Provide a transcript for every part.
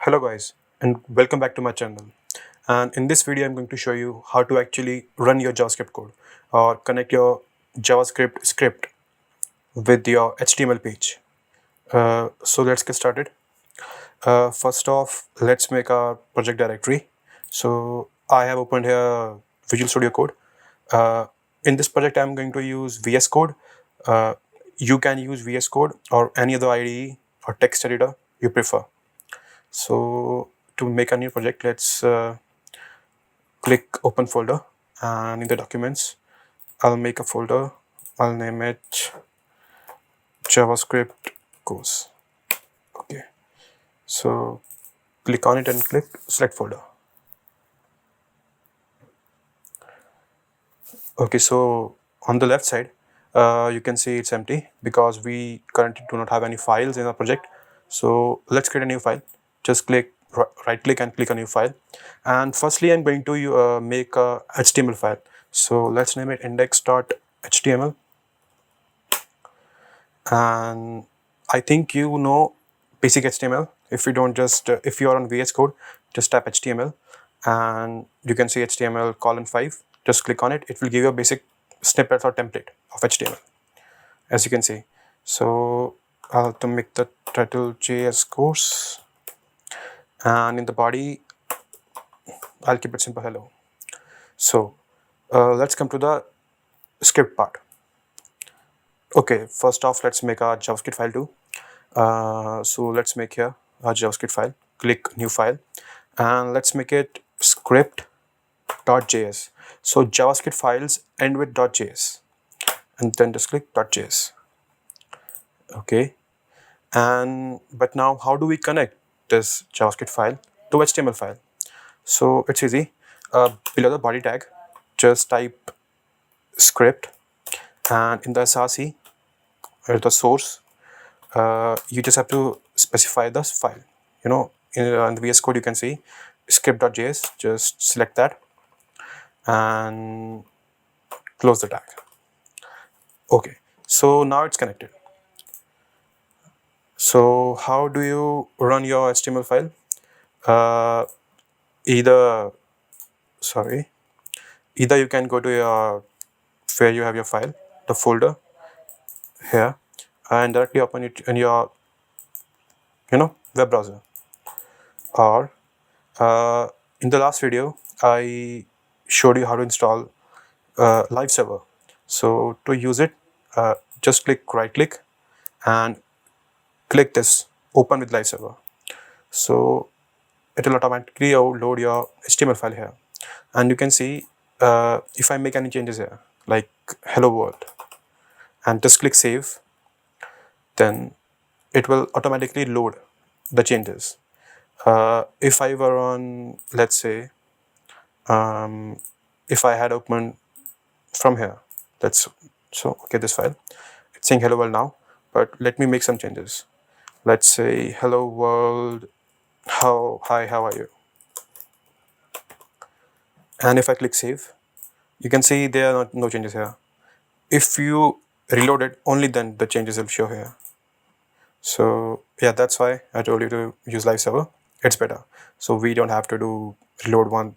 Hello guys, and welcome back to my channel. And in this video I'm going to show you how to actually run your JavaScript code or connect your JavaScript script with your HTML page. So let's get started. First off, let's make our project directory. So I have opened here Visual Studio Code. In this project I'm going to use VS Code. You can use VS Code or any other IDE or text editor you prefer. So to make a new project, let's click open folder, and in the documents I'll make a folder. I'll name it JavaScript course. Okay, so click on it and click select folder. Okay, so on the left side you can see it's empty because we currently do not have any files in our project. So let's create a new file. Just click right click and click a new file, and firstly I'm going to make a HTML file. So let's name it index.html, and I think you know basic HTML. If you don't, just if you are on VS Code, just type HTML and you can see HTML:5. Just click on it. It will give you a basic snippet or template of HTML, as you can see. So I'll have to make the title JS course, and in the body I'll keep it simple hello. So let's come to the script part. Okay, first off, let's make our JavaScript file too. So let's make here a JavaScript file. Click new file, and let's make it script.js. So JavaScript files end with .js, and then just click .js. Okay, and but now how do we connect this JavaScript file to HTML file? So it's easy. Below the body tag, just type script, and in the src or the source, you just have to specify this file. In the VS Code you can see script.js. Just select that and close the tag. Okay, so now it's connected. So how do you run your HTML file? Either you can go to your where you have your file, the folder here, and directly open it in your web browser, or in the last video I showed you how to install live server. So to use it, just right click and click this open with live server. So it will automatically load your HTML file here, and you can see if I make any changes here like hello world and just click save, then it will automatically load the changes. If I were on, let's say, if I had opened from here, okay, this file, it's saying hello world now, but let me make some changes. Let's say hello world, how are you? And if I click save, you can see there are no changes here. If you reload it, only then the changes will show here. So yeah, that's why I told you to use live server. It's better, so we don't have to do reload one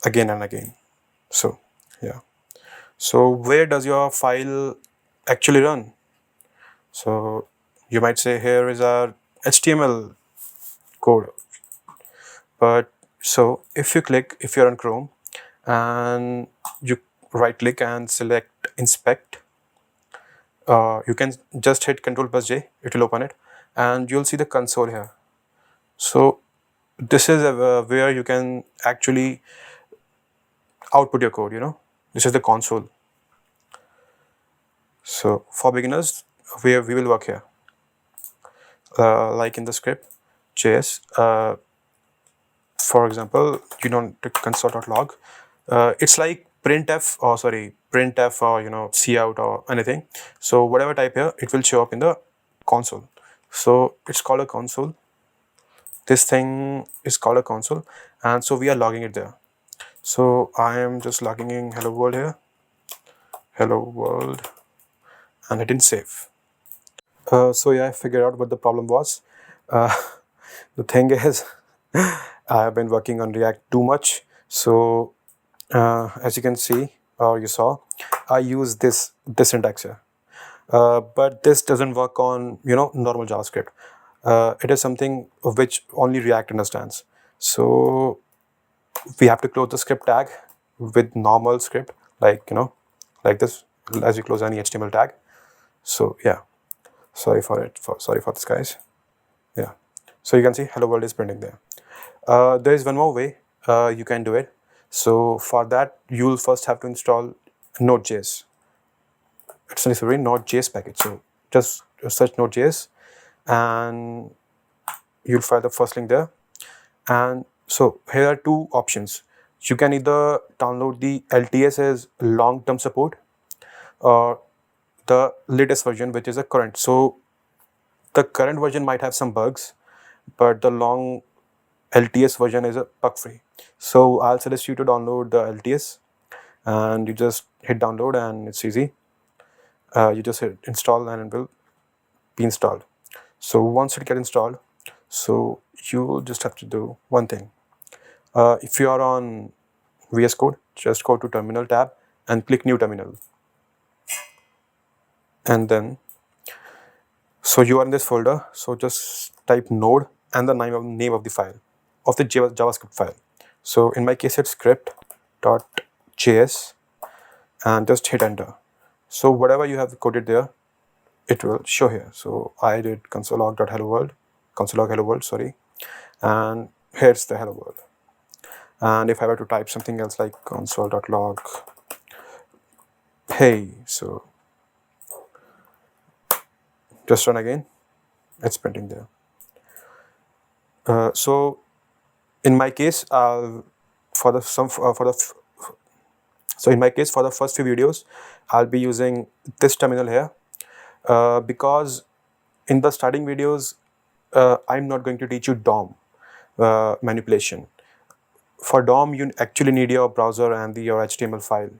again and again. So yeah, so where does your file actually run? So you might say here is our HTML code, but so if you're on Chrome and you right click and select inspect, you can just hit Ctrl+J, it will open it, and you'll see the console here. So this is where you can actually output your code. This is the console. So for beginners, we will work here like in the script JS. For example, you don't console.log. It's like printf or cout or anything. So whatever type here, it will show up in the console. So it's called a console. This thing is called a console, and so we are logging it there. So I am just logging in hello world here, hello world, and I didn't save. So yeah, I figured out what the problem was. The thing is, I have been working on React too much. So as you can see, or you saw, I use this syntax here. But this doesn't work on normal JavaScript. It is something of which only React understands. So we have to close the script tag with normal script, like like this, as you close any HTML tag. So yeah, sorry for it. Sorry for this, guys. Yeah. So you can see hello world is printing there. There is one more way you can do it. So for that, you'll first have to install Node.js. It's necessary Node.js package. So just search Node.js and you'll find the first link there. And so here are two options. You can either download the LTS as long-term support or the latest version, which is a current. So the current version might have some bugs, but the long LTS version is a bug-free. So I'll suggest you to download the LTS and you just hit download and it's easy. You just hit install and it will be installed. So once it gets installed, so you just have to do one thing. If you are on VS Code, just go to terminal tab and click new terminal. And then, so you are in this folder, so just type node and the name of the file, of the JavaScript file. So in my case, it's script.js and just hit enter. So whatever you have coded there, it will show here. So I did console.hello world, sorry, and here's the hello world. And if I were to type something else like console.log, hey, so just run again, it's printing there. So in my case, for the first few videos, I'll be using this terminal here because in the starting videos, I'm not going to teach you DOM manipulation. For DOM, you actually need your browser and your HTML file.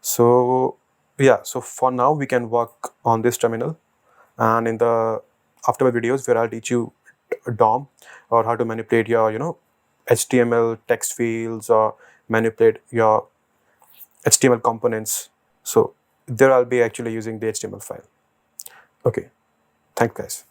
So yeah, so for now we can work on this terminal, and in the afterward videos where I'll teach you DOM or how to manipulate your HTML text fields or manipulate your HTML components. So there I'll be actually using the HTML file. Okay, thanks guys.